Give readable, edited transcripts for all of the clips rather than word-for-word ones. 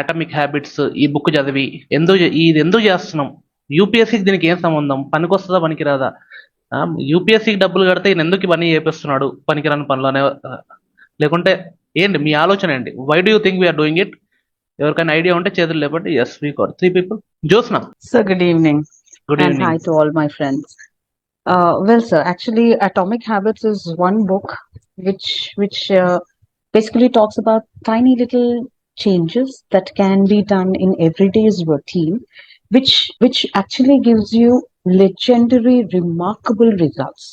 Atomic habits ఈ book చదివి ఇది ఎందుకు చేస్తున్నాం, యూపీఎస్సీకి దీనికి ఏం సంబంధం, పనికొస్తుందా పనికిరాదా, యూపీఎస్సీకి డబ్బులు కడితే ఈయన ఎందుకు ఇవన్నీ చేపిస్తున్నాడు పనికిరాని పనులు అనే లేకుంటే ఏంటి మీ ఆలోచన ఏంటి? Why do you think we're doing it? ఎవరికైనా ఐడియా ఉంటే చేతులు లేకపోతే yes we got 3 people. Josna, Sir, good evening, good and evening. hi to all my friends. Well, sir, actually, Atomic Habits is one book which basically talks about tiny little changes that can be done in everyday's routine, which actually gives you legendary, remarkable results.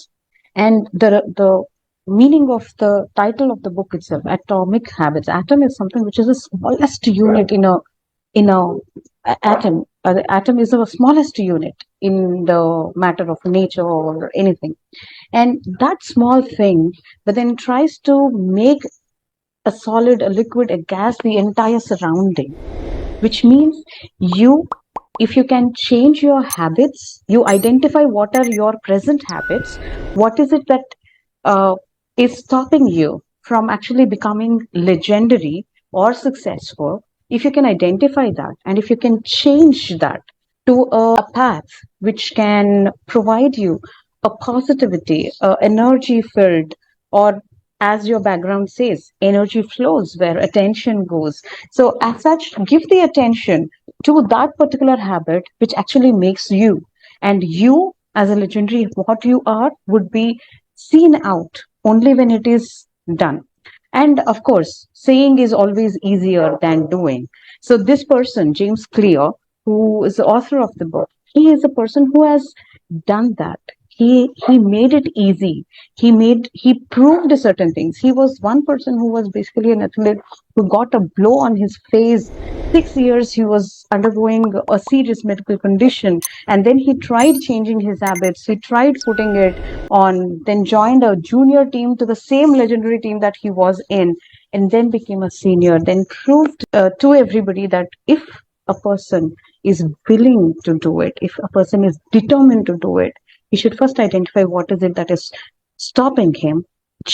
And the meaning of the title of the book itself, Atomic Habits. Atom is something which is the smallest unit in a atom. The atom is the smallest unit in the matter of nature or anything, and that small thing but then tries to make a solid, a liquid, a gas, the entire surrounding, which means you, if you can change your habits, you identify what are your present habits, what is it that is stopping you from actually becoming legendary or successful. If you can identify that, and if you can change that to a path which can provide you a positivity, energy filled, or as your background says, energy flows where attention goes. So as such, give the attention to that particular habit which actually makes you, and you as a legendary, what you are would be seen out only when it is done. And of course, saying is always easier than doing. So this person, James Clear, who is the author of the book, he is a person who has done that. He made it easy. He proved certain things. He was one person who was basically an athlete who got a blow on his face. 6 years he was undergoing a serious medical condition, and then he tried changing his habits. He tried putting it on, then joined a junior team to the same legendary team that he was in, and then became a senior. Then proved to everybody that if a person is willing to do it, if a person is determined to do it, he should first identify what is it that is stopping him,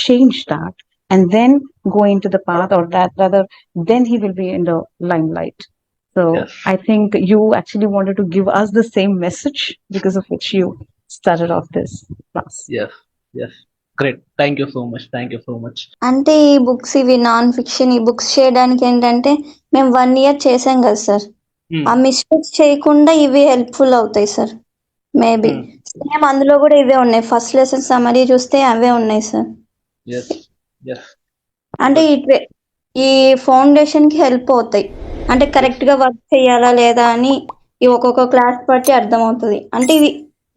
change that, and then go into the path, or that rather, then he will be in the limelight. So Yes. I think you actually wanted to give us the same message, because of which you started off this class. Yes yes great, thank you so much, thank you so much. అంటే ఈ books ఇవి non fiction, ఈ books చేయడానికి ఏంటంటే మేము 1 year చేసాం కదా sir, ఆ మిస్టేక్స్ చేయకుండా ఇవి హెల్ప్ఫుల్ అవుతాయి సార్. మేబీ సేమ్ అందులో కూడా ఇవే ఉన్నాయి. ఫస్ట్ లెసన్ సమరీ చూస్తే అవే ఉన్నాయి సార్. ఎస్ ఎస్ అంటే ఈ ఫౌండేషన్ కి హెల్ప్ అవుతాయి. అంటే కరెక్ట్ గా వర్క్ చేయాలా లేదా అని ఈ ఒక్కొక్క క్లాస్ బట్టి అర్థమవుతుంది. అంటే ఇవి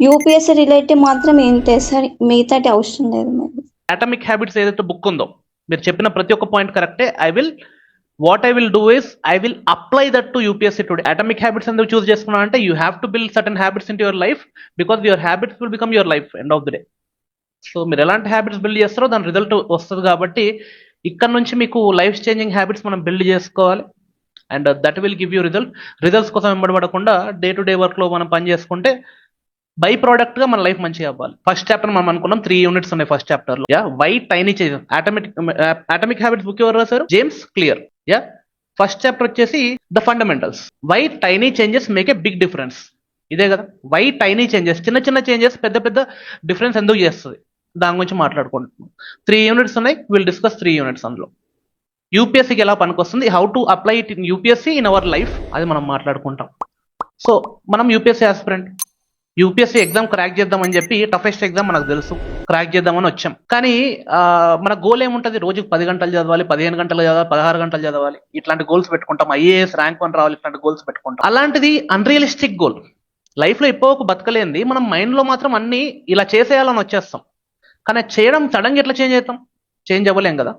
యూపీఎస్సీ రిలేటెడ్ మాత్రం ఏంటే సార్, మిగతాటి అవసరం లేదు మరి. అటామిక్ హ్యాబిట్స్ ఏదైతే బుక్ ఉందో, మీరు చెప్పిన ప్రతి ఒక్క పాయింట్ కరెక్టే. What I will do is I will apply that to UPSC today. Atomic habits ఎందుకు చూస్ చేసుకున్నా అంటే you have to build certain habits in your life, because your habits will become your life end of the day. So మీరు ఎలాంటి habits build చేస్తారో దాని result వస్తుంది. కాబట్టి ఇక్కడ నుంచి మీకు లైఫ్ చేంజింగ్ హ్యాబిట్స్ మనం బిల్డ్ చేసుకోవాలి, and that will give you results కోసం వెంబడబడకుండా డే టు డే వర్క్ లో మనం పని చేసుకుంటే బై ప్రోడక్ట్ గా మన లైఫ్ మంచిగా అవ్వాలి. ఫస్ట్ చాప్టర్ మనం అనుకున్నాం 3 units ఉన్నాయి ఫస్ట్ చాప్టర్ లో. Why tiny changes, atomic habits book ఎవరు రాశారు? James Clear. ఫస్ట్ చాప్టర్ వచ్చేసి the fundamentals, why tiny changes make a big difference. ఇదే కదా, వై టైనీ చేంజెస్, చిన్న చిన్న చేంజెస్ పెద్ద పెద్ద డిఫరెన్స్ ఎందుకు చేస్తుంది, దాని గురించి మాట్లాడుకుంటున్నాం. 3 units ఉన్నాయి, విల్ డిస్కస్ 3 units అందులో. యూపీఎస్సీకి ఎలా పనికొస్తుంది, how to apply it in UPSC in our life, అది మనం మాట్లాడుకుంటాం. సో మనం UPSC aspirant, UPSC exam crack చేద్దామని చెప్పి, టఫెస్ట్ ఎగ్జామ్ మనకు తెలుసు, క్రాక్ చేద్దామని వచ్చాం. కానీ మన గోల్ ఏముంటుంది? రోజుకి 10 గంటలు చదవాలి, 15 గంటలు చదవాలి, 16 గంటలు చదవాలి, ఇట్లాంటి గోల్స్ పెట్టుకుంటాం. ఐఏఎస్ ర్యాంక్ 1 రావాలి, ఇట్లాంటి గోల్స్ పెట్టుకుంటాం. అలాంటిది అన్రియలిస్టిక్ గోల్. లైఫ్ లో ఎక్కువ బతకలేంది మనం మైండ్ లో మాత్రం అన్ని ఇలా చేసేయాలని వచ్చేస్తాం. కానీ చేయడం సడన్గా ఎట్లా చేంజ్ అవుతాం? చేంజ్ అవ్వలేం కదా.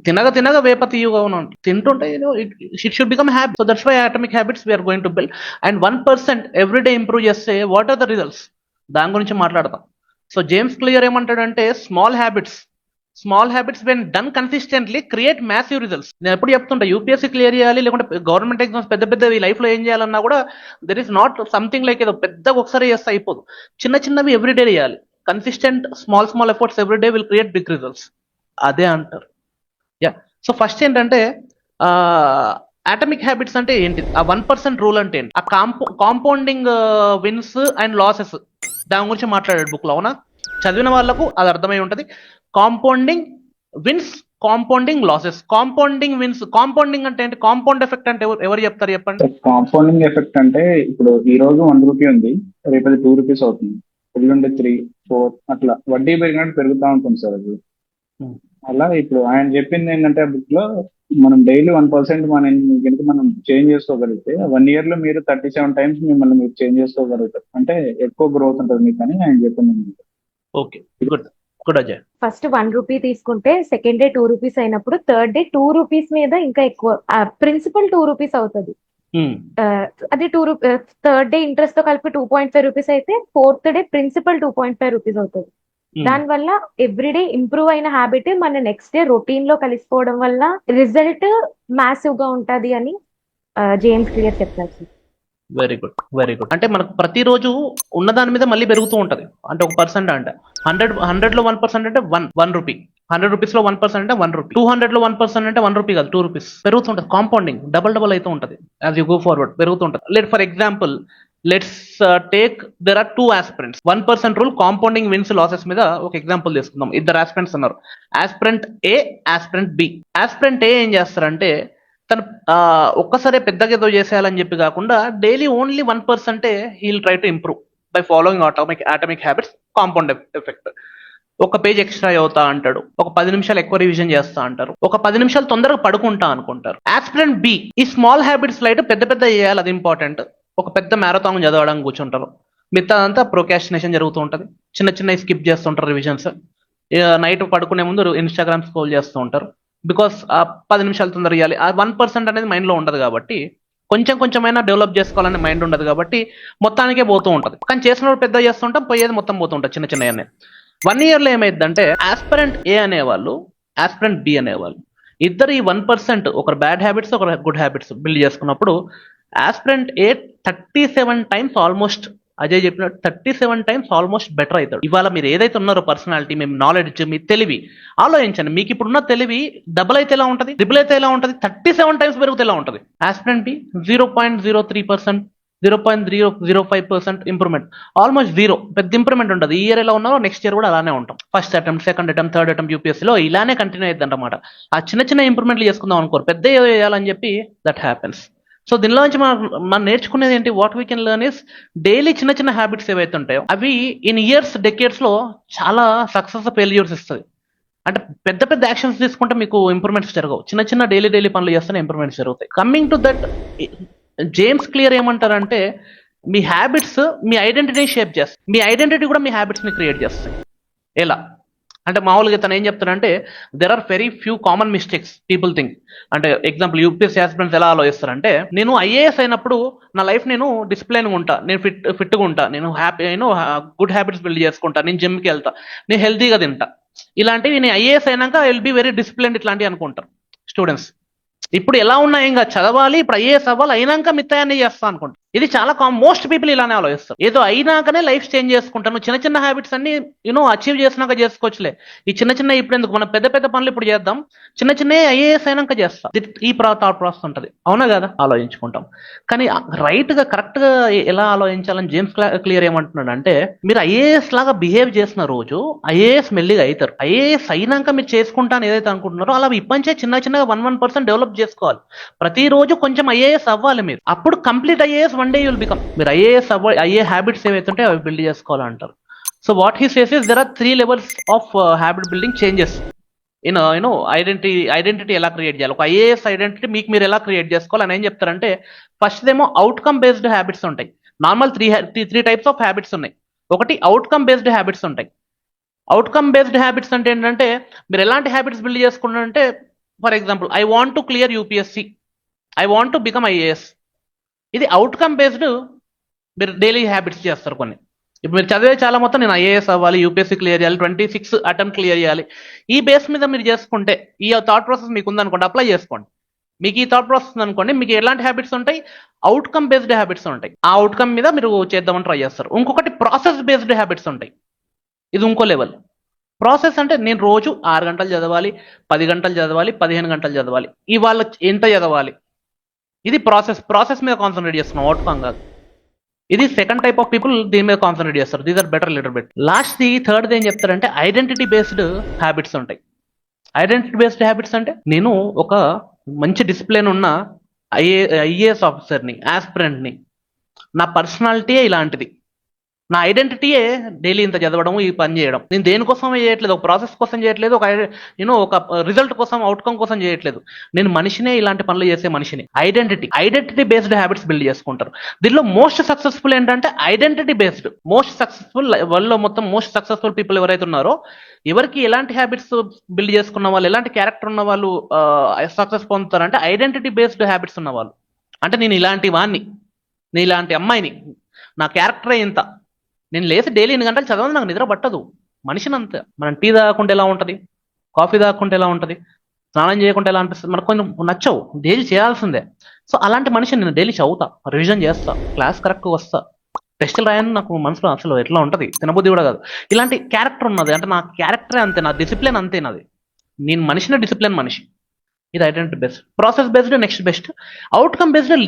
తినగా వేప తీయుగా తింటుంటే it should become habit. So that's why atomic habits we're going to build. And 1% every day improve చేస్తే వాట్ ఆర్ ద రిజల్ట్స్, దాని గురించి మాట్లాడతాం. సో జేమ్స్ క్లియర్ ఏమంటాడంటే, small habits when done consistently create massive results. నేను ఎప్పుడు చెప్తుంటా, UPSC clear చేయాలి, లేకుంటే government exams పెద్ద లైఫ్ లో ఏం చేయాలన్నా కూడా there is not something like ఏదో పెద్దగా ఒకసారి చేస్తే అయిపోదు. చిన్నవి ఎవ్రీడే చేయాలి. Consistent small efforts everyday will create big results, అదే అంటారు. సో ఫస్ట్ ఏంటంటే అటామిక్ హ్యాబిట్స్ అంటే ఏంటి, ఆ 1% రూల్ అంటే ఏంటి, ఆ కాంపౌండింగ్ విన్స్ అండ్ లాసెస్ దాని గురించి మాట్లాడాడు బుక్ లో. అవునా, చదివిన వాళ్ళకు అది అర్థమై ఉంటది. Compounding wins, compounding losses. Compounding wins, compounding అంటే ఏంటి, కాంపౌండ్ ఎఫెక్ట్ అంటే ఎవరు చెప్తారు చెప్పండి. కాంపౌండింగ్ ఎఫెక్ట్ అంటే ఇప్పుడు ఈ రోజు 1 రూపీ ఉంది, రేపు అది 2 రూపీస్ అవుతుంది, ఎల్లుండి 3, 4 అట్లా వడ్డీ పెరిగినట్టు పెరుగుతూ ఉంటుంది సార్ అది. అలా ఇప్పుడు ఆయన చెప్పింది ఏంటంటే బుక్ లో మనం డైలీ 1% కనుక మనం చేంజ్ చేసుకోగలిగితే 1 ఇయర్ లో మీరు 37 టైమ్స్ మిమ్మల్ని మీరు చేంజ్ చేసుకోగలుగుతారు, అంటే ఎక్కువ గ్రోత్ ఉంటుంది మీకు అని ఆయన చెప్పింది. Okay, good good Ajay. First 1 rupee తీసుకుంటే సెకండ్ డే 2 రూపీస్ అయినప్పుడు థర్డ్ డే 2 రూపీస్ మీద ఇంకా ఎక్కువ ప్రిన్సిపల్ 2 రూపీస్ అవుతుంది. అది 2 రూపీస్ థర్డ్ డే ఇంట్రెస్ట్ తో కలిపి 2.5 రూపీస్ అయితే ఫోర్త్ డే ప్రిన్సిపల్ 2.5 రూపీస్ అవుతుంది. దానివల్ల ఎవ్రీడే ఇంప్రూవ్ అయిన హ్యాబిట్ మన నెక్స్ట్ డే రొటీన్ లో కలిసిపోవడం వల్ల రిజల్ట్ మ్యాసివ్ గా ఉంటది అని జేమ్స్ క్లియర్ చెప్తారు. Very good, very good. అంటే మనకు ప్రతిరోజు ఉన్న దాని మీద మళ్ళీ పెరుగుతూ ఉంటది. అంటే 1% అంటే 100 లో 1% అంటే 1 రూపీ, 100 రూపీస్ లో 1% అంటే 1 రూపీ, 200 లో 1% అంటే 1 రూపీ కాదు 2 రూపీస్ పెరుగుతుంటది. కాంపౌండింగ్ డబల్ అవుతూ ఉంటది యాజ్ యూ గో ఫార్వర్డ్, పెరుగుతుంటది. Let for example let's take there are 2 aspirants. 1% rule compounding wins losses మీద ఒక ఎగ్జాంపుల్ తీసుకుందాం. ఇద్దరు ఆస్పిరెంట్స్ ఉన్నారు, aspirant A, aspirant B. Aspirant A ఏం చేస్తారంటే తను ఒక్కసారి పెద్దగా ఏదో చేసేయాలని చెప్పి కాకుండా daily only 1% he'll try to improve by following atomic habits, compound effect. ఒక పేజ్ ఎక్స్ట్రా అవుతా అంటాడు, ఒక 10 నిమిషాలు ఎక్కువ రివిజన్ చేస్తా అంటారు, ఒక 10 నిమిషాలు తొందరగా పడుకుంటా అనుకుంటారు. ఆస్పిరెంట్ బి ఈ స్మాల్ హ్యాబిట్స్ లైట్ పెద్ద పెద్ద చేయాలి, అది ఇంపార్టెంట్. ఒక పెద్ద మ్యారథాన్ చదవడానికి కూర్చుంటారు, మిగతాదంతా ప్రొకాస్టినేషన్ జరుగుతూ ఉంటది, చిన్న చిన్న స్కిప్ చేస్తుంటారు రివిజన్స్. నైట్ పడుకునే ముందు ఇన్స్టాగ్రామ్ స్క్రోల్ చేస్తూ ఉంటారు, బికాస్ ఆ 10 నిమిషాలు తొందర ఇవ్వాలి. ఆ 1% అనేది మైండ్ లో ఉండదు కాబట్టి, కొంచెం కొంచెమైనా డెవలప్ చేసుకోవాలనే మైండ్ ఉండదు కాబట్టి మొత్తానికే పోతూ ఉంటది. కానీ చేసినప్పుడు పెద్ద చేస్తుంటాం, పోయేది మొత్తం పోతూ ఉంటుంది చిన్న చిన్న. 1 ఇయర్ లో ఏమైందంటే ఆస్పిరెంట్ ఏ అనేవాళ్ళు, ఆస్పిరెంట్ బి అనేవాళ్ళు ఇద్దరు ఈ 1%, ఒకరు బ్యాడ్ హ్యాబిట్స్ ఒకరు గుడ్ హ్యాబిట్స్ బిల్డ్ చేసుకున్నప్పుడు ఆస్పిరెంట్ ఏ 37 టైమ్స్ ఆల్మోస్ట్, అజయ్ చెప్పినట్టు 37 టైమ్స్ ఆల్మోస్ట్ బెటర్ అవుతాడు. ఇవాళ మీరు ఏదైతే ఉన్నారో పర్సనాలిటీ, మీ నాలెడ్జ్, మీ తెలివి ఆలోచించండి. మీకు ఇప్పుడున్న తెలివి డబుల్ అయితే ఎలా ఉంటుంది, ట్రిపుల్ అయితే ఎలా ఉంటుంది, 37 టైమ్స్ పెరిగితే ఎలా ఉంటుంది. ఆస్పిరెంట్ బి 0.03%, 0.005% ఇంప్రూవ్మెంట్, ఆల్మోస్ట్ 0, పెద్ద ఇంప్రూవ్మెంట్ ఉంటుంది. ఈ ఇయర్ ఎలా ఉన్నారో నెక్స్ట్ ఇయర్ కూడా అలానే ఉంటాం. First attempt, second attempt, third attempt యూపీఎస్సీలో ఇలానే కంటిన్యూ అయ్యింది అనమాట. ఆ చిన్న చిన్న ఇంప్రూవ్మెంట్లు చేసుకుందాం అనుకోరు, పెద్ద చేయాలని చెప్పి దట్ హ్యాపెన్స్. సో దీనిలో నుంచి మనం నేర్చుకునేది ఏంటి, what we can learn is daily చిన్న చిన్న హ్యాబిట్స్ ఏవైతే ఉంటాయో అవి ఇన్ ఇయర్స్, డెకేడ్స్ లో చాలా సక్సెస్ ఫెయిల్యూర్స్ ఇస్తుంది. అంటే పెద్ద పెద్ద యాక్షన్స్ తీసుకుంటే మీకు ఇంప్రూవ్మెంట్స్ జరగవు, చిన్న చిన్న డైలీ పనులు చేస్తేనే ఇంప్రూవ్మెంట్స్ జరుగుతాయి. Coming to that, James clear ఏమంటారంటే మీ హ్యాబిట్స్ మీ ఐడెంటిటీని షేప్ చేస్తాయి, మీ ఐడెంటిటీ కూడా మీ హ్యాబిట్స్ ని క్రియేట్ చేస్తాయి. ఎలా అంటే మామూలుగా తను ఏం చెప్తారంటే there are very few common mistakes people think. అంటే ఎగ్జాంపుల్ యూపీఎస్సీ ఆస్పిరెంట్స్ ఎలా ఆలోచిస్తారంటే, నేను ఐఏఎస్ అయినప్పుడు నా లైఫ్ నేను డిసిప్లైన్గా ఉంటా, నేను ఫిట్గా ఉంటా, నేను గుడ్ హ్యాబిట్స్ బిల్డ్ చేసుకుంటా, నేను జిమ్కి వెళ్తా, నేను హెల్తీగా తింటా, ఇలాంటివి నేను ఐఏఎస్ అయినాక I will be very disciplined, ఇట్లాంటివి అనుకుంటారు స్టూడెంట్స్. ఇప్పుడు ఎలా ఉన్నాయి, ఇంకా చదవాలి, ఇప్పుడు ఐఏఎస్ అవ్వాలి, అయినాక మిగతాయన్నీ చేస్తా అనుకుంటా. ఇది చాలా మోస్ట్ పీపుల్ ఇలానే ఆలోచిస్తారు. ఏదో అయినాకనే లైఫ్ చేంజ్ చేసుకుంటాను, చిన్న చిన్న హ్యాబిట్స్ అన్ని అచీవ్ చేసినాక చేసుకోవచ్చులే, ఈ చిన్న చిన్న ఇప్పుడు ఎందుకు, మనం పెద్ద పెద్ద పనులు ఇప్పుడు చేద్దాం, చిన్న చిన్న ఐఏఎస్ అయినాక చేస్తాం. ఈ థాట్ ప్రాసెస్ ఉంటుంది, అవునా కదా, ఆలోచించుకుంటాం. కానీ రైట్ గా కరెక్ట్ గా ఎలా ఆలోచించాలని జేమ్స్ క్లియర్ ఏమంటున్నాడు అంటే, మీరు ఐఏఎస్ లాగా బిహేవ్ చేసిన రోజు ఐఏఎస్ మెల్లిగా అవుతారు. ఐఏఎస్ అయినాక మీరు చేసుకుంటాను ఏదైతే అనుకుంటున్నారో అలా ఇప్పటించే చిన్న చిన్నగా 1% డెవలప్ చేసుకోవాలి. ప్రతిరోజు కొంచెం ఐఏఎస్ అవ్వాలి మీరు, అప్పుడు complete IAS one day you'll become. మీరు ఐఏ హ్యాబిట్స్ ఏవైతే ఉంటే అవి బిల్డ్ చేసుకోవాలంటారు. So what he says is there are 3 levels of habit building changes in identity ఎలా క్రియేట్ చేయాలి, ఒక ఐఏఎస్ ఐడెంటిటీ మీకు మీరు ఎలా క్రియేట్ చేసుకోవాలి అని ఏం చెప్తారంటే, ఫస్ట్ ఏమో అవుట్కమ్ బేస్డ్ హ్యాబిట్స్ ఉంటాయి. నార్మల్ 3 టైప్స్ ఆఫ్ హ్యాబిట్స్ ఉన్నాయి. ఒకటి అవుట్కమ్ బేస్డ్ హ్యాబిట్స్ ఉంటాయి. అవుట్కమ్ బేస్డ్ హ్యాబిట్స్ అంటే ఏంటంటే, మీరు ఎలాంటి హ్యాబిట్స్ బిల్డ్ చేసుకుంటారంటే, for example I want to clear UPSC, I want to become IAS. ఇది అవుట్కమ్ బేస్డ్ మీరు డైలీ హ్యాబిట్స్ చేస్తారు కొన్ని. ఇప్పుడు మీరు చదివే చాలా మొత్తం నేను ఐఏఎస్ అవ్వాలి, యూపీఎస్సీ క్లియర్ చేయాలి, 26 అటెంప్ట్ క్లియర్ చేయాలి, ఈ బేస్ మీద మీరు చేసుకుంటే, ఈ థాట్ ప్రాసెస్ మీకు ఉందనుకోండి, అప్లై చేసుకోండి. మీకు ఈ థాట్ ప్రాసెస్ ఉందనుకోండి, మీకు ఎలాంటి హ్యాబిట్స్ ఉంటాయి, అవుట్కమ్ బేస్డ్ హ్యాబిట్స్ ఉంటాయి. ఆ అవుట్కమ్ మీద మీరు చేద్దామని ట్రై చేస్తారు. ఇంకొకటి ప్రాసెస్ బేస్డ్ హ్యాబిట్స్ ఉంటాయి. ఇది ఇంకో లెవెల్. ప్రాసెస్ అంటే నేను రోజు 6 గంటలు చదవాలి, 10 గంటలు చదవాలి, 15 గంటలు చదవాలి, ఇవాళ ఎంత చదవాలి, ఇది ప్రాసెస్ మీద కాన్సన్ట్రేట్ చేస్తున్నాం, అవుట్కమ్ కాదు. ఇది సెకండ్ టైప్ ఆఫ్ పీపుల్ దీని మీద కాన్సన్ట్రేట్ చేస్తారు. These are better little bit. Last third ఏం చెప్తారంటే ఐడెంటిటీ బేస్డ్ హ్యాబిట్స్ ఉంటాయి. ఐడెంటిటీ బేస్డ్ హ్యాబిట్స్ అంటే నేను ఒక మంచి డిసిప్లిన్ ఉన్న ఐఏఎస్ ఆఫీసర్ని, ఆస్పిరెంట్ని, నా పర్సనాలిటీయే ఇలాంటిది, నా ఐడెంటిటీయే డైలీ ఇంత చదవడం, ఈ పని చేయడం. నేను దేనికోసం చేయట్లేదు, ఒక ప్రాసెస్ కోసం చేయట్లేదు, ఒక రిజల్ట్ కోసం, అవుట్కమ్ కోసం చేయట్లేదు. నేను మనిషినే, ఇలాంటి పనులు చేసే మనిషిని. ఐడెంటిటీ బేస్డ్ హ్యాబిట్స్ బిల్డ్ చేసుకుంటారు. దీనిలో మోస్ట్ సక్సెస్ఫుల్ ఏంటంటే identity based. Most successful world లో మొత్తం మోస్ట్ సక్సెస్ఫుల్ పీపుల్ ఎవరైతే ఉన్నారో, ఎవరికి ఎలాంటి హ్యాబిట్స్ బిల్డ్ చేసుకున్న వాళ్ళు, ఎలాంటి క్యారెక్టర్ ఉన్న వాళ్ళు సక్సెస్ పొందుతారంటే ఐడెంటిటీ బేస్డ్ హ్యాబిట్స్ ఉన్న వాళ్ళు. అంటే నేను ఇలాంటి వాడిని, నేను ఇలాంటి అమ్మాయిని, నా క్యారెక్టరే ఇంత, నేను లేచి డైలీ 8 గంటలు చదవాలి, నాకు నిద్ర పట్టదు. మనిషిని అంతే. మనం టీ తాగకుంటే ఎలా ఉంటుంది, కాఫీ తాగకుంటే ఎలా ఉంటుంది, స్నానం చేయకుంటే ఎలా అనిపిస్తుంది, మనకు కొంచెం నచ్చవు, డైలీ చేయాల్సిందే. సో అలాంటి మనిషిని నేను డైలీ చదువుతా, రివిజన్ చేస్తా, క్లాస్ కరెక్ట్గా వస్తా, టెస్టులు రాయని నాకు మనసులో అసలు ఎట్లా ఉంటుంది, తినబుద్ధి కూడా కాదు. ఇలాంటి క్యారెక్టర్ ఉన్నది, అంటే నా క్యారెక్టరే అంతే, నా డిసిప్లిన్ అంతే నాది. నేను మనిషిని డిసిప్లిన్ మనిషి. ఇది identity based. Process based next best. Outcome based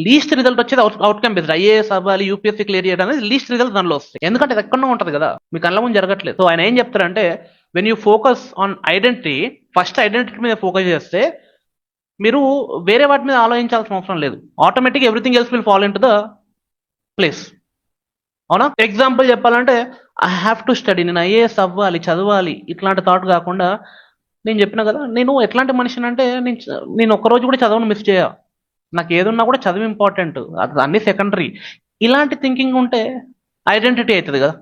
least result వచ్చేది అవుట్కమ్ బేస్డ్. ఐఏఎస్ అవ్వాలి, యూపీఎస్సీ క్లియర్ చేయడం అనేది లీస్ట్ రిజల్ట్ దానిలో వస్తాయి. ఎందుకంటే అది ఎక్కడో ఉంటుంది కదా, మీకు కళ్ళ ముందు జరగట్లేదు. సో ఆయన ఏం చెప్తారంటే, when you focus on identity, first identity మీద ఫోకస్ చేస్తే మీరు వేరే వాటి మీద ఆలోచించాల్సిన అవసరం లేదు. Automatic everything else will follow in to the place. అవునా? ఎగ్జాంపుల్ చెప్పాలంటే, ఐ హ్యావ్ టు స్టడీ, నేను ఐఏఎస్ అవ్వాలి, చదవాలి, ఇట్లాంటి థాట్ కాకుండా నేను చెప్పిన కదా, నేను ఎట్లాంటి మనిషిని అంటే నేను ఒక్కరోజు కూడా చదవను మిస్ చేయ, నాకు ఏదున్నా కూడా చదువు ఇంపార్టెంట్, అది అన్ని సెకండరీ. ఇలాంటి థింకింగ్ ఉంటే ఐడెంటిటీ అవుతుంది కదా.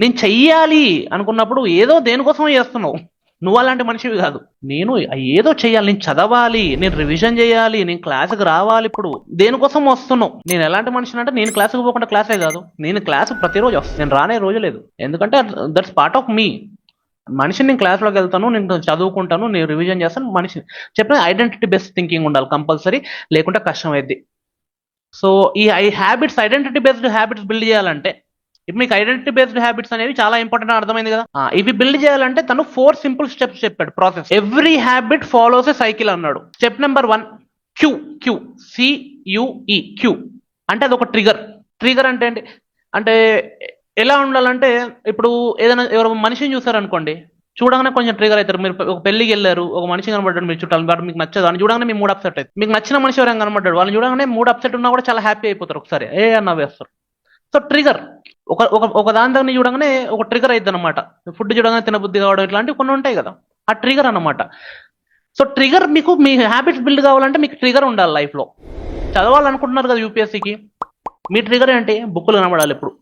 నేను చెయ్యాలి అనుకున్నప్పుడు ఏదో దేనికోసం చేస్తున్నావు, నువ్వు అలాంటి మనిషివి కాదు. నేను ఏదో చెయ్యాలి, నేను చదవాలి, నేను రివిజన్ చేయాలి, నేను క్లాసుకు రావాలి. ఇప్పుడు దేనికోసం వస్తున్నావు? నేను ఎలాంటి మనిషిని అంటే, నేను క్లాసుకు పోకుండా క్లాసే కాదు, నేను క్లాసు ప్రతిరోజు వస్తాను, నేను రానే రోజు లేదు. ఎందుకంటే దట్స్ పార్ట్ ఆఫ్ మీ. మనిషిని నేను క్లాస్లోకి వెళ్తాను, నేను చదువుకుంటాను, నేను రివిజన్ చేస్తాను. మనిషిని చెప్పిన ఐడెంటిటీ బేస్డ్ థింకింగ్ ఉండాలి కంపల్సరీ, లేకుంటే కష్టం అయింది. సో ఈ habits, identity based habits build చేయాలంటే, ఇప్పుడు మీకు ఐడెంటిటీ బేస్డ్ హ్యాబిట్స్ అనేవి చాలా ఇంపార్టెంట్, అర్థమైంది కదా. ఇవి బిల్డ్ చేయాలంటే తను 4 సింపుల్ స్టెప్స్ చెప్పాడు. Process every habit follows a cycle అన్నాడు. Step number 1 cue CUE cue అంటే అదొక ట్రిగర్ అంటే ఏంటి అంటే, ఎలా ఉండాలంటే, ఇప్పుడు ఏదైనా ఎవరు మనిషిని చూసారనుకోండి, చూడగానే కొంచెం ట్రిగర్ అవుతారు. మీరు ఒక పెళ్లికి వెళ్ళారు, ఒక మనిషి కనబడ్డాడు, మీరు చుట్టాలు, బట్ మీకు నచ్చదు, అని చూడగానే మీ మూడ్ అప్సెట్ అవుతుంది. మీకు నచ్చిన మనిషి ఎవరైనా కనబడ్డాడు, వాళ్ళని చూడగానే మూడ్ అప్సెట్ ఉన్నా కూడా చాలా హ్యాపీ అయిపోతారు, ఒకసారి అన్న వేస్తారు. సో ట్రిగర్ ఒక దాని దగ్గర చూడగానే ఒక ట్రిగర్ అవుతుంది అనమాట. ఫుడ్ చూడగానే తినబుద్ధి కావడం, ఇట్లాంటివి కొన్ని ఉంటాయి కదా, ఆ ట్రిగర్ అన్నమాట. సో ట్రిగర్, మీకు మీ హ్యాబిట్స్ బిల్డ్ కావాలంటే మీకు ట్రిగర్ ఉండాలి లైఫ్లో. చదవాలనుకుంటున్నారు కదా యూపీఎస్సీకి, మీ ట్రిగర్ ఏంటి? బుక్కులు కనబడాలి. ఇప్పుడు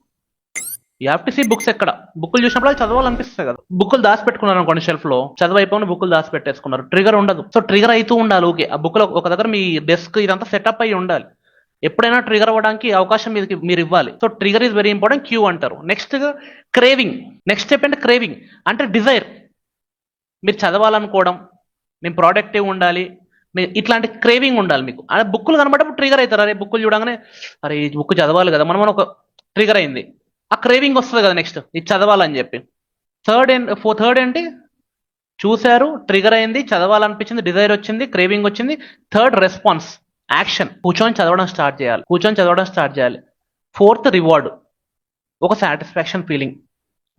you have to see books. ఎక్కడ బుక్కులు చూసినప్పుడు చదవాలనిపిస్తుంది కదా. బుక్కులు దాచిపెట్టుకున్నారు అనుకోండి షెల్ఫ్ లో, చదవైపోయిన బుక్కులు దాచిపెట్టేసుకున్నారు, ట్రిగర్ ఉండదు. సో ట్రిగర్ అవుతూ ఉండాలి. ఓకే, ఆ బుక్లో ఒక దగ్గర మీ డెస్క్ ఇదంతా సెటప్ అయ్యి ఉండాలి. ఎప్పుడైనా ట్రిగర్ అవ్వడానికి అవకాశం మీరు ఇవ్వాలి. So trigger is very important. Cue అంటారు. Next craving. నెక్స్ట్ స్టెప్ అంటే క్రేవింగ్ అంటే డిజైర్. మీరు చదవాలనుకోవడం, నేను ప్రొడక్టివ్ ఉండాలి, ఇట్లాంటి క్రేవింగ్ ఉండాలి మీకు. అదే బుక్కులు కనబడేప్పుడు ట్రిగర్ అవుతారు. అరే బుక్కులు చూడగానే, అరే ఈ బుక్ చదవాలి కదా, మనం ఒక ట్రిగర్ అయింది, ఆ క్రేవింగ్ వస్తుంది కదా నెక్స్ట్, ఇది చదవాలని చెప్పి. థర్డ్ ఏంటి? చూశారు, ట్రిగర్ అయింది, చదవాలనిపించింది, డిజైర్ వచ్చింది, క్రేవింగ్ వచ్చింది. Third response, action. కూర్చొని చదవడం స్టార్ట్ చేయాలి. ఫోర్త్ రివార్డ్, ఒక సాటిస్ఫాక్షన్ ఫీలింగ్,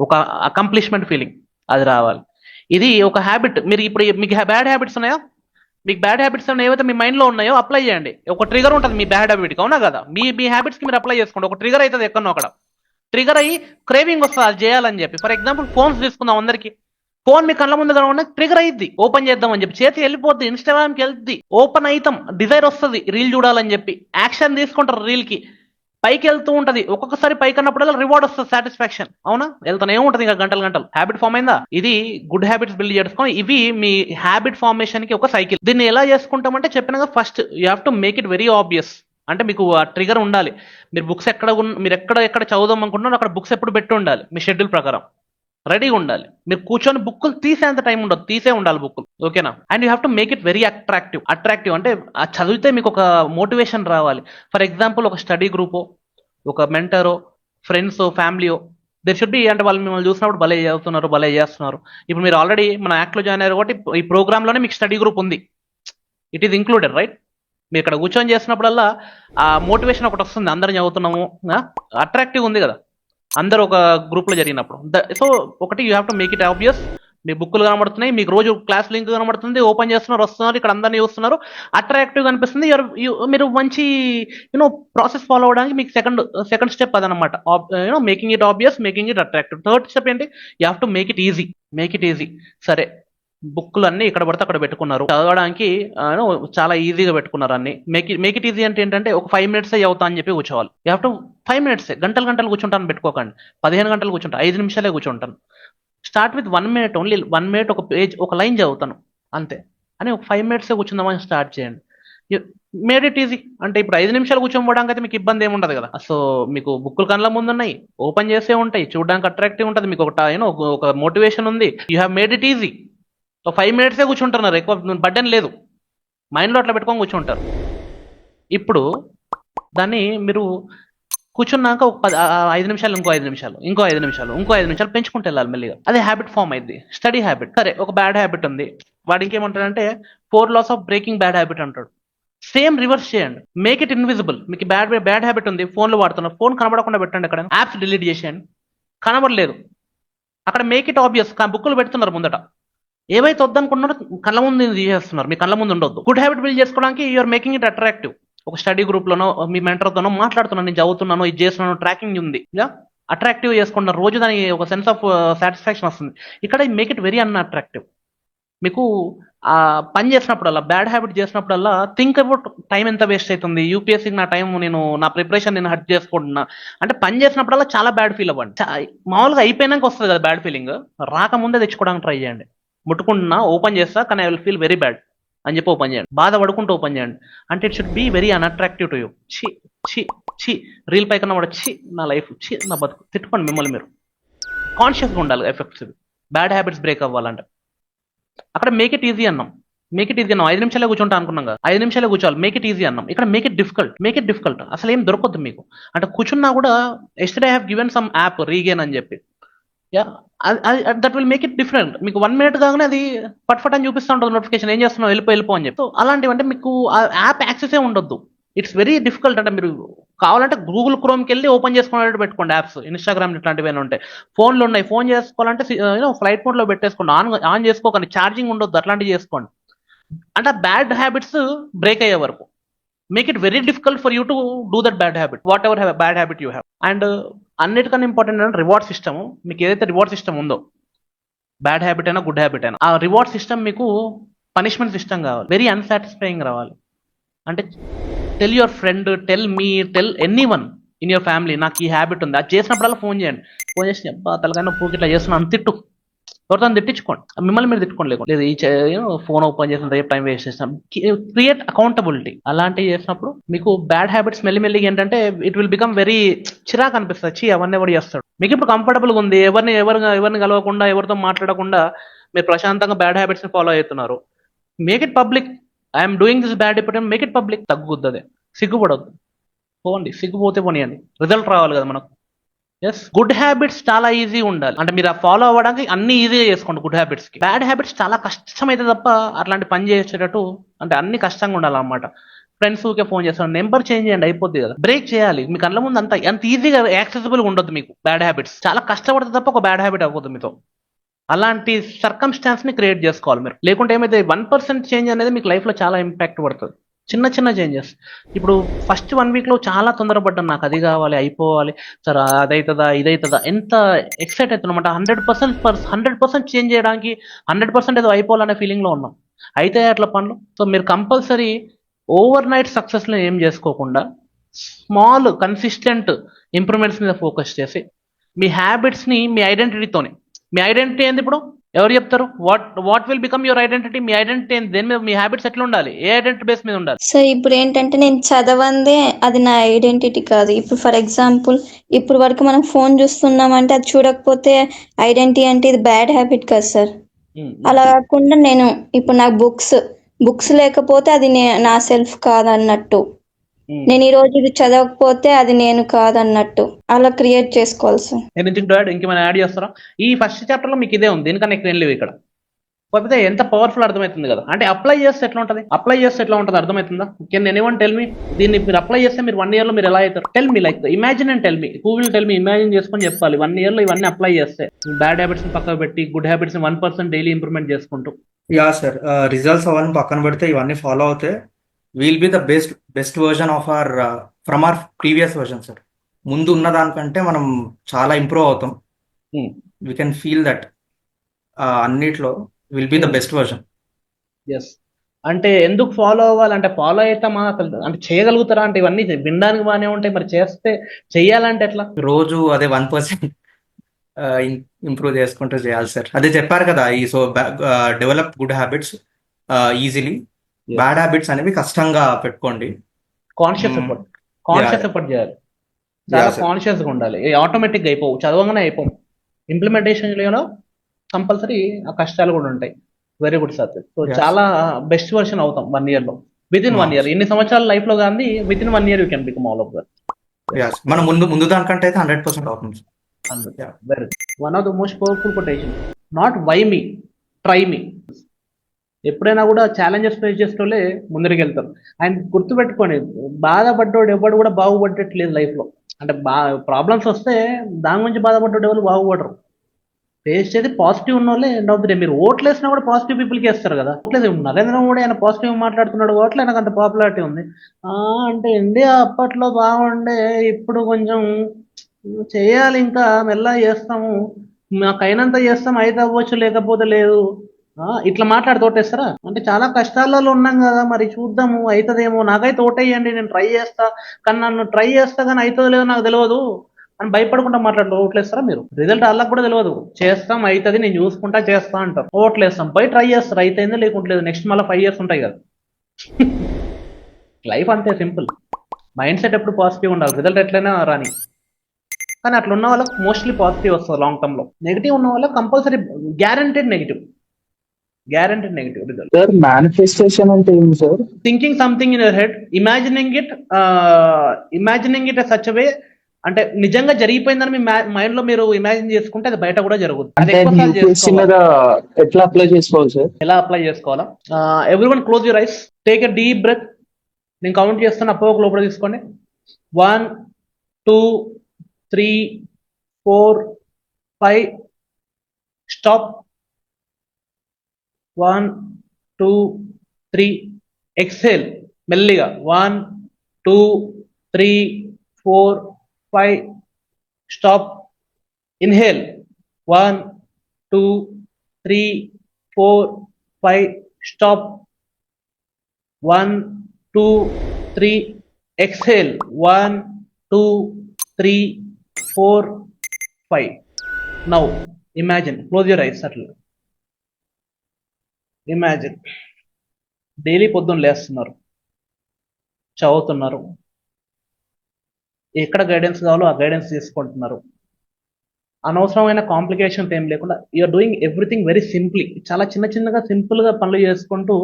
ఒక అకంప్లిష్మెంట్ ఫీలింగ్, అది రావాలి. ఇది ఒక హ్యాబిట్. మీరు ఇప్పుడు మీకు బ్యాడ్ హ్యాబిట్స్ ఉన్నాయా? మీకు బ్యాడ్ హ్యాబిట్స్ ఏవైతే మీ మైండ్లో ఉన్నాయో అప్లై చేయండి. ఒక ట్రిగర్ ఉంటుంది మీ బ్యాడ్ హ్యాబిట్కి, అవునా కదా? మీ హ్యాబిట్స్కి మీరు అప్లై చేసుకోండి. ఒక ట్రిగర్ అవుతుంది ఎక్కడో అక్కడ, ట్రిగర్ అయ్యి క్రేవింగ్ వస్తుంది అది చేయాలని చెప్పి. ఫర్ ఎగ్జాంపుల్ ఫోన్స్ తీసుకుందాం. అందరికి ఫోన్ మీ కళ్ళ ముందు కనుక ట్రిగర్ అయ్యిద్ది, ఓపెన్ చేద్దాం అని చెప్పి, చేతి వెళ్ళిపోద్ది, ఇన్స్టాగ్రామ్కి వెళ్తుంది, ఓపెన్ అవుతాం, డిజైర్ వస్తుంది రీల్ చూడాలని చెప్పి, యాక్షన్ తీసుకుంటారు రీల్కి, పైకి వెళ్తూ ఉంటుంది. ఒక్కొక్కసారి పైకి అన్నప్పుడల్లా రివార్డ్ వస్తుంది, సాటిస్ఫాక్షన్. అవునా? వెళ్తానే ఉంటుంది ఇంకా గంటలు. హ్యాబిట్ ఫామ్ అయిందా? ఇది గుడ్ హ్యాబిట్స్ బిల్డ్ చేసుకొని, ఇవి మీ హ్యాబిట్ ఫార్మేషన్ కి ఒక సైకిల్. దీన్ని ఎలా చేసుకుంటామంటే చెప్పిన first you have to make it very obvious. అంటే మీకు ఆ ట్రిగర్ ఉండాలి. మీరు బుక్స్ మీరు ఎక్కడ చదువుదాం అనుకుంటున్నారో అక్కడ బుక్స్ ఎప్పుడు పెట్టి ఉండాలి, మీ షెడ్యూల్ ప్రకారం రెడీగా ఉండాలి. మీరు కూర్చొని బుక్కులు తీసేంత టైం ఉండదు, తీసే ఉండాలి బుక్కులు, ఓకేనా? And you have to make it very attractive అంటే ఆ చదివితే మీకు ఒక మోటివేషన్ రావాలి. ఫర్ ఎగ్జాంపుల్ ఒక స్టడీ గ్రూపో, ఒక మెంటరో, ఫ్రెండ్స్, ఫ్యామిలీయో దేర్ షుడ్ బి. అంటే వాళ్ళు మిమ్మల్ని చూసినప్పుడు భలే చదువుతున్నారు, భలే చేస్తున్నారు. ఇప్పుడు మీరు ఆల్రెడీ మన యాక్ట్లో జాయిన్ అయ్యారు కాబట్టి ఈ ప్రోగ్రామ్ లోనే మీకు స్టడీ గ్రూప్ ఉంది, ఇట్ ఈస్ ఇంక్లూడెడ్, రైట్? మీరు ఇక్కడ కూర్చొని చేసినప్పుడల్లా ఆ మోటివేషన్ ఒకటి వస్తుంది, అందరం చదువుతున్నాము, అట్రాక్టివ్ ఉంది కదా అందరూ ఒక గ్రూప్ లో జరిగినప్పుడు. సో ఒకటి you have to make it obvious. మీ బుక్లు కనబడుతున్నాయి, మీకు రోజు క్లాస్ లింక్ కనబడుతుంది, ఓపెన్ చేస్తున్నారు, వస్తున్నారు, ఇక్కడ అందరినీ చూస్తున్నారు, అట్రాక్టివ్ అనిపిస్తుంది. మీరు మంచి యూనో ప్రాసెస్ ఫాలో అవడానికి మీకు సెకండ్ స్టెప్ అదనమాట. You know making it obvious, making it attractive. Third step ఏంటి, you have to make it easy. సరే, బుక్లు అన్ని ఇక్కడ పడితే అక్కడ పెట్టుకున్నారు, చదవడానికి చాలా ఈజీగా పెట్టుకున్నారు అన్ని. మేక్ ఇట్ ఈజీ అంటే ఏంటంటే ఒక 5 minutes చదువుతా అని చెప్పి కూర్చోవాలి. యూ హ్యావ్ టు 5 minutes, గంటలు కూర్చుంటాను పెట్టుకోకండి. 15 గంటలు కూర్చుంటాను, 5 నిమిషాలే కూర్చుంటాను. Start with 1 minute, only 1 minute ఒక పేజ్, ఒక లైన్ చదువుతాను అంతే అని ఒక 5 minutes కూర్చుందామని స్టార్ట్ చేయండి. Made it easy. అంటే ఇప్పుడు 5 నిమిషాలు కూర్చోవడానికి అయితే మీకు ఇబ్బంది ఏమి ఉండదు కదా. సో మీకు బుక్కులు కళ్ళ ముందు ఉన్నాయి, ఓపెన్ చేసే ఉంటాయి, చూడడానికి అట్రాక్టివ్ ఉంటుంది, మీకు ఒక మోటివేషన్ ఉంది. You have made it easy. 5 minutes కూర్చుంటున్నారు, ఎక్కువ బడ్డెన్ లేదు, మైండ్లో అట్లా పెట్టుకొని కూర్చుంటారు. ఇప్పుడు దాన్ని మీరు కూర్చున్నాక ఒక 5 నిమిషాలు, ఇంకో 5 నిమిషాలు, ఇంకో 5 నిమిషాలు, ఇంకో 5 నిమిషాలు పెంచుకుంటూ వెళ్ళాలి మెల్లిగా. అదే హ్యాబిట్ ఫామ్ అయింది, స్టడీ హ్యాబిట్. సరే, ఒక బ్యాడ్ హ్యాబిట్ ఉంది, వాడు ఇంకేమంటాడంటే 4 laws of breaking bad habit అంటాడు. సేమ్ రివర్స్ చేయండి, మేక్ ఇట్ ఇన్విజిబుల్. మీకు బ్యాడ్ హ్యాబిట్ ఉంది, ఫోన్లో వాడుతున్నారు, ఫోన్ కనబడకుండా పెట్టండి. అక్కడ యాప్స్ డిలీట్ చేసేయండి, కనబడలేదు అక్కడ. మేక్ ఇట్ ఆబ్వియస్, బుక్కులు పెడుతున్నారు ముందట, ఏవైతే వద్దనుకున్నారో కళ్ళ ముందు చేసేస్తున్నారు, మీ కళ్ళ ముందు ఉండొద్దు. గుడ్ హ్యాబిట్ బిల్డ్ చేసుకోవడానికి యూఆర్ మేకింగ్ ఇట్ అట్రాక్టివ్. ఒక స్టడీ గ్రూప్ లోనో మీ మెంటర్తోనో మాట్లాడుతున్నాను, నేను చదువుతున్నాను, ఇది చేస్తున్నాను, ట్రాకింగ్ ఉంది, అట్రాక్టివ్ చేసుకుంటున్నారు, రోజు దానికి ఒక సెన్స్ ఆఫ్ సాటిస్ఫాక్షన్ వస్తుంది. ఇక్కడ మేక్ ఇట్ వెరీ అన్అట్రాక్టివ్. మీకు ఆ పని చేసినప్పుడల్లా, బ్యాడ్ హ్యాబిట్ చేసినప్పుడల్లా థింక్ అబౌట్ టైం ఎంత వేస్ట్ అవుతుంది, యూపీఎస్సీకి నా టైం, నా ప్రిపరేషన్ నేను హర్ట్ చేసుకుంటున్నా అంటే పని చేసినప్పుడల్లా చాలా బ్యాడ్ ఫీల్ అవ్వండి. మామూలుగా అయిపోయినాక వస్తుంది కదా బ్యాడ్ ఫీలింగ్, రాకముందే తెచ్చుకోవడానికి ట్రై చేయండి. ముట్టుకుంటున్నా, ఓపెన్ చేస్తా, కానీ I will feel very bad అని చెప్పి ఓపెన్ చేయండి, బాధ పడుకుంటూ ఓపెన్ చేయండి. అంటే it should be very unattractive to you. ఛీ రీల్ పైకన్నా వాడు, నా లైఫ్, నా బతుకు, తిట్టుకోండి మిమ్మల్ని మీరు. కాన్షియస్గా ఉండాలి ఎఫెక్ట్స్. బ్యాడ్ హ్యాబిట్స్ బ్రేక్ అవ్వాలంటే అక్కడ మేక్ ఇట్ ఈజీ అన్నాం. 5 నిమిషాలే కూర్చుంటా అనుకున్నాం కదా, 5 నిమిషాలే కూర్చోవాలి, మేక్ ఇట్ ఈజీ అన్నాం. ఇక్కడ మేక్ ఇట్ డిఫికల్ట్. అసలు ఏం దొరకద్దు మీకు. అంటే కూర్చున్నా కూడా yesterday I have given some app regain అని చెప్పి, that will make it different. మీకు 1 minute కాగానే అది పట్ అని చూపిస్తూ ఉంటుంది నోటిఫికేషన్, ఏం చేస్తున్నావు, వెళ్ళిపో అని చెప్పి. సో అలాంటివి అంటే మీకు ఆ యాప్ యాక్సెస్ ఉండొద్దు. It's very difficult. అంటే మీరు కావాలంటే గూగుల్ క్రోమ్కి వెళ్ళి ఓపెన్ చేసుకునేట్టు పెట్టుకోండి యాప్స్, ఇన్స్టాగ్రామ్ ఇట్లాంటివి ఉంటాయి. ఫోన్లు ఉన్నాయి, ఫోన్ చేసుకోవాలంటే ఫ్లైట్ మోడ్లో పెట్టేసుకోండి, ఆన్ చేసుకోకండి, ఛార్జింగ్ ఉండొద్దు, అట్లాంటివి చేసుకోండి. అంటే బ్యాడ్ హ్యాబిట్స్ బ్రేక్ అయ్యే వరకు make it very difficult for you to do that bad habit, what ever bad habit you have. And అన్నిటికన్నా ఇంపార్టెంట్ అంటే రివార్డ్ సిస్టమ్. మీకు ఏదైతే రివార్డ్ సిస్టమ్ ఉందో, బ్యాడ్ హ్యాబిట్ అయినా గుడ్ హ్యాబిట్ అయినా, ఆ రివార్డ్ సిస్టమ్ మీకు పనిష్మెంట్ సిస్టమ్ కావాలి, వెరీ అన్సాటిస్ఫైయింగ్ రావాలి. అంటే tell your friend, tell me, tell any one in your family, నాకు ఈ హ్యాబిట్ ఉంది. అది చేసినప్పుడల్లా ఫోన్ చేయండి, ఫోన్ చేసి అబ్బా తలకైనా పూకి ఇట్లా చేస్తున్నాను తిట్టు, ఎవరితో తిట్టించుకోండి, మిమ్మల్ని మీరు తిట్టుకోండి. లేదు ఫోన్ ఓపెన్ చేసిన రేపు టైం వేస్ట్ చేస్తాం. Create accountability. అలాంటివి చేసినప్పుడు మీకు బ్యాడ్ హ్యాబిట్స్ మెల్లిమెల్లిగా ఏంటంటే ఇట్ విల్ బికమ్ వెరీ చిరాకు అనిపిస్తుంది. అవన్నీ ఎవరు చేస్తాడు. మీకు ఇప్పుడు కంఫర్టబుల్గా ఉంది, ఎవరిని కలవకుండా, ఎవరితో మాట్లాడకుండా మీరు ప్రశాంతంగా బ్యాడ్ హ్యాబిట్స్ ని ఫాలో అవుతున్నారు. Make it public. I'm doing this bad habit, make it public. తగ్గుద్ది, అదే సిగ్గుపడద్దు, పోండి, సిగ్గుపోతే పోనీయండి, రిజల్ట్ రావాలి కదా మనకు. ఎస్, గుడ్ హ్యాబిట్స్ చాలా ఈజీ ఉండాలి. అంటే మీరు ఫాలో అవ్వడానికి అన్ని ఈజీగా చేసుకోండి. గుడ్ హ్యాబిట్స్ కి బ్యాడ్ హ్యాబిట్స్ చాలా కష్టమైతే తప్ప అట్లాంటి పని చేసేటట్టు అంటే అన్ని కష్టంగా ఉండాలన్నమాట. ఫ్రెండ్స్ ఊకే ఫోన్ చేస్తాను, నెంబర్ చేంజ్ చేయండి, అయిపోద్ది కదా. బ్రేక్ చేయాలి. మీ కళ్ళ ముందు అంత ఈజీగా యాక్సెసిబుల్ ఉండొద్దు మీకు బ్యాడ్ హ్యాబిట్స్. చాలా కష్టపడితే తప్ప ఒక బ్యాడ్ హ్యాబిట్ అవ్వద్దు మీతో. అలాంటి సర్కమ్స్టాన్స్ ని క్రియేట్ చేసుకోవాలి మీరు. లేకుంటే ఏమైతే 1% చేంజ్ అనేది మీకు లైఫ్ లో చాలా ఇంపాక్ట్ పడుతుంది. చిన్న చేంజెస్. ఇప్పుడు ఫస్ట్ 1 week లో చాలా తొందరపడ్డాను, నాకు అది కావాలి, అయిపోవాలి, సార్ అదైతుందా ఇదైతుందా, ఎంత ఎక్సైట్ అవుతున్నమాట. 100% చేంజ్ చేయడానికి, 100% ఏదో అయిపోవాలనే ఫీలింగ్ లో ఉన్నాం. అయితే అట్లా పనులు. సో మీరు కంపల్సరీ ఓవర్ నైట్ సక్సెస్ లో ఏం చేసుకోకుండా స్మాల్ కన్సిస్టెంట్ ఇంప్రూవ్మెంట్స్ మీద ఫోకస్ చేసి మీ హ్యాబిట్స్ ని, మీ ఐడెంటిటీతోనే, మీ ఐడెంటిటీ ఏంది ఇప్పుడు ఎవరు చెప్తారు? What will become your identity? Me identity ఏంది? దేని మీద మీ హ్యాబిట్స్ ఎట్లా ఉండాలి? ఏ ఐడెంటిటీ బేస్ మీద ఉండాలి? సో ఇప్పుడు ఏంటంటే నేను చదవందే అది నా ఐడెంటిటీ కాదు. ఇప్పుడు ఫర్ ఎగ్జాంపుల్ ఇప్పుడు వరకు మనం ఫోన్ చూస్తున్నామంటే అది చూడకపోతే ఐడెంటిటీ అంటే ఇది బ్యాడ్ హ్యాబిట్ కదా సార్. అలా కాకుండా నేను ఇప్పుడు నాకు బుక్స్ లేకపోతే అది నా సెల్ఫ్ కాదన్నట్టు, నేను ఈ రోజు ఇది చదవకపోతే అది నేను కాదన్నట్టు అలా క్రియేట్ చేసుకోవాలి సార్. ఇంకేమైనా యాడ్ చేస్తారా? ఈ ఫస్ట్ చాప్టర్ లో మీకు ఇదే ఉంది, దీనికన్నా ఎక్కువ ఏం లేవు ఇక్కడ. కాకపోతే ఎంత పవర్ఫుల్ అర్థమవుతుంది కదా. అంటే అప్లై చేస్తే ఎట్లా ఉంటుంది అర్థమవుతుందా? కెన్ ఎనీవన్ టెల్ మీ, దీన్ని మీరు అప్లై చేస్తే మీరు 1 year లో మీరు ఎలా అవుతారు? Tell me, like imagine and tell me. Who will tell me? Imagine చేసుకొని చెప్పాలి. 1 year లో ఇవన్నీ అప్లై చేస్తే, బ్యాడ్ హ్యాబిట్స్ ని పక్కకు పెట్టి గుడ్ హ్యాబిట్స్ ని 1% డైలీ ఇంప్రూవ్మెంట్ చేసుకుంటూ. యా సార్, రిజల్ట్స్ అవన్నీ పక్కన పెడితే ఇవన్నీ ఫాలో అవుతే will be the best version of our from our previous version sir. ముందు ఉన్న దానికంటే మనం చాలా ఇంప్రూవ్ అవుతాం. వీ కెన్ ఫీల్ దట్ అన్నిట్లో will be the best version. Yes. అంటే ఎందుకు ఫాలో అవ్వాలంటే, ఫాలో అవుతామా అసలు, అంటే చేయగలుగుతారా అంటే, ఇవన్నీ వినడానికి బాగానే ఉంటాయి, మరి చెయ్యాలంటే ఎట్లా? రోజు అదే 1% ఇంప్రూవ్ చేసుకుంటూ చేయాలి సార్. అదే చెప్పారు కదా, ఈ so develop good habits easily, bad habits అనేవి కష్టంగా పెట్టుకోండి. కాన్షియస్ ఎఫర్ట్ చేయాలి, చాలా sir. కాన్షియస్ గా ఉండాలి. ఆటోమేటిక్ గా అయిపోవు, చదవగానే అయిపోవు. ఇంప్లిమెంటేషన్ కంపల్సరీ ఆ కష్టాలు కూడా ఉంటాయి. Very good sir. So Yes. చాలా బెస్ట్ వర్షన్ అవుతాం 1 year లో, విత్ ఇన్ 1 year. ఇన్ని సంవత్సరాల లైఫ్ లో కానీ with in 1 year you can become all of that. మనం ముందు దానికంటే అయితే 100% అవుతుంది sir. Yeah. Very one of the most powerful quotation, not why me, try me. ఎప్పుడైనా కూడా ఛాలెంజెస్ ఫేస్ చేసేటోళ్ళే ముందరికి వెళ్తారు. అండ్ గుర్తుపెట్టుకోండి, బాధపడ్డోడు ఎవడు కూడా బాగుపడట్లేదు లైఫ్ లో. అంటే ప్రాబ్లమ్స్ వస్తే దాని గురించి బాధపడ్డోడు ఎవరు బాగుపడరు. ఫేస్ చేసి పాజిటివ్ ఉన్న వాళ్ళే ఎండ్ ఆఫ్ ది డే. మీరు ఓట్లు వేసినా కూడా పాజిటివ్ పీపుల్కి వేస్తారు కదా. ఓట్లేదు, నరేంద్ర మోడీ ఆయన పాజిటివ్ మాట్లాడుతున్నాడు ఓట్లు, ఆయనకు అంత పాపులారిటీ ఉంది. అంటే ఇండియా అప్పట్లో బాగుండే, ఇప్పుడు కొంచెం చేయాలి, ఇంకా మెల్లగా చేస్తాము, మాకు అయినంత చేస్తాం, అయితే అవ్వచ్చు లేకపోతే లేదు, ఇట్లా మాట్లాడి తోటేస్తారా? అంటే చాలా కష్టాలలో ఉన్నాం కదా, మరి చూద్దాము అవుతుందేమో, నాకైతే ఓటేయండి, నేను ట్రై చేస్తా, కానీ నన్ను ట్రై చేస్తా కానీ అవుతుందో లేదో నాకు తెలియదు అని భయపడకుండా మాట్లాడు ఓట్లేస్తారా? మీరు రిజల్ట్ వాళ్ళకి కూడా తెలియదు, చేస్తాం అవుతుంది నేను చూసుకుంటా చేస్తా అంటారు, ఓట్లేస్తాం, పోయి ట్రై చేస్తారు, అయితేందో లేకుంటలేదు, నెక్స్ట్ మళ్ళీ 5 years ఉంటాయి కదా. లైఫ్ అంతే సింపుల్. మైండ్ సెట్ ఎప్పుడు పాజిటివ్ ఉండాలి, రిజల్ట్ ఎట్లయినా రాని. కానీ అట్లా ఉన్న వాళ్ళకి మోస్ట్లీ పాజిటివ్ వస్తుంది లాంగ్ టర్మ్ లో. నెగిటివ్ ఉన్న వాళ్ళకి compulsory guaranteed negative result. Sir manifestation అంటే ఏంటి sir? Thinking something in your head, imagining it such way, అంటే నిజంగా జరిగిపోయిందని మీ మైండ్ లో మీరు ఇమాజిన్ చేసుకుంటే అది బయట కూడా జరుగుతుంది. అది ఎక్కువసార్లు చేసుకోవాలి. ఎట్లా అప్లై చేసుకోవాలి సార్? ఎలా అప్లై చేసుకోవాలా? Everyone close your eyes, take a deep breath. నేను కౌంట్ చేస్తాను, అప్పో ఒక లోపల తీసుకోండి. 1 2 3 4 5 స్టాప్. 1 2 3 ఎక్సేల్ మెల్లిగా. 1 2 3 4 5 stop. Inhale. 1 2 3 4 5 stop. 1 2 3 exhale. 1 2 3 4 5. Now imagine, close your eyes, settle. Imagine daily పొద్దున్న లేస్తున్నారు, చదువుతున్నారు, ఎక్కడ గైడెన్స్ కావాలో ఆ గైడెన్స్ తీసుకుంటున్నారు, అనవసరమైన కాంప్లికేషన్స్ ఏం లేకుండా you're doing everything very simply. చాలా చిన్నగా సింపుల్గా పనులు చేసుకుంటూ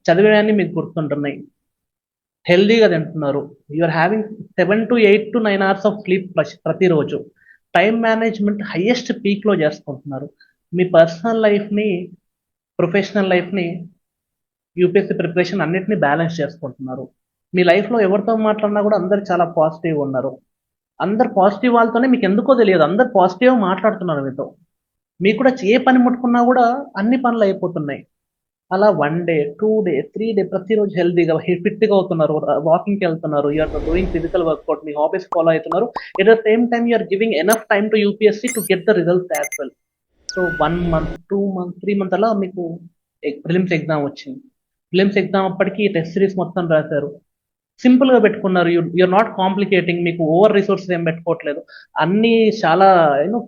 చదివేయాన్ని మీకు గుర్తుంటున్నాయి. హెల్దీగా తింటున్నారు, you're having 7 to 8 to 9 hours of sleep ప్రతిరోజు. టైం మేనేజ్మెంట్ హైయెస్ట్ పీక్లో చేసుకుంటున్నారు. మీ పర్సనల్ లైఫ్ని, ప్రొఫెషనల్ లైఫ్ని, యూపీఎస్సీ ప్రిపరేషన్ అన్నిటినీ బ్యాలెన్స్ చేసుకుంటున్నారు. మీ లైఫ్లో ఎవరితో మాట్లాడినా కూడా అందరు చాలా పాజిటివ్గా ఉన్నారు. అందరు పాజిటివ్ వాళ్ళతోనే, మీకు ఎందుకో తెలియదు, అందరు పాజిటివ్గా మాట్లాడుతున్నారు మీతో. మీకు కూడా ఏ పని ముట్టుకున్నా కూడా అన్ని పనులు అయిపోతున్నాయి. అలా 1 day 2 day 3 day ప్రతిరోజు హెల్దీగా ఫిట్గా అవుతున్నారు, వాకింగ్కి వెళ్తున్నారు, యూఆర్ డూయింగ్ ఫిజికల్ వర్క్అవుట్, మీ హాబీస్ ఫాలో అవుతున్నారు. At the same time you're giving enough time to UPSC to get the results as well. So 1 month 2 months 3 months అలా మీకు ప్రిలిమ్స్ ఎగ్జామ్ వచ్చింది. ప్రిలిమ్స్ ఎగ్జామ్ అప్పటికి టెస్ట్ సిరీస్ మొత్తం రాశారు, సింపుల్గా పెట్టుకున్నారు. యూఆర్ నాట్ కాంప్లికేటింగ్, మీకు ఓవర్ రిసోర్సెస్ ఏం పెట్టుకోవట్లేదు, అన్నీ చాలా